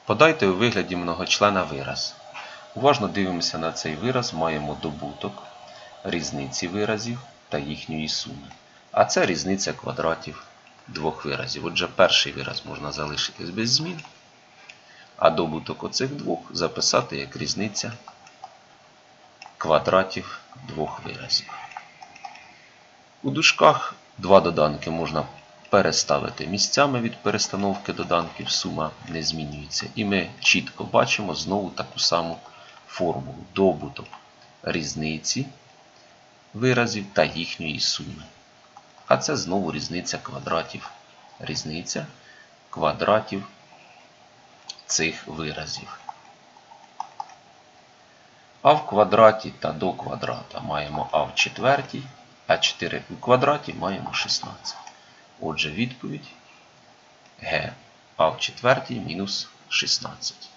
Подайте у вигляді многочлена вираз. Уважно дивимося на цей вираз, маємо добуток різниці виразів та їхньої суми. А це різниця квадратів двох виразів. Отже, перший вираз можна залишити без змін, а добуток оцих двох записати як різниця квадратів двох виразів. У дужках два доданки можна переставити місцями від перестановки доданків, сума не змінюється. І ми чітко бачимо знову таку саму формулу. Добуток різниці виразів та їхньої суми. А це знову різниця квадратів цих виразів. А в квадраті та до квадрата маємо а в четвертій, а 4 у квадраті маємо 16. Отже, відповідь Г. А в четвертій мінус 16.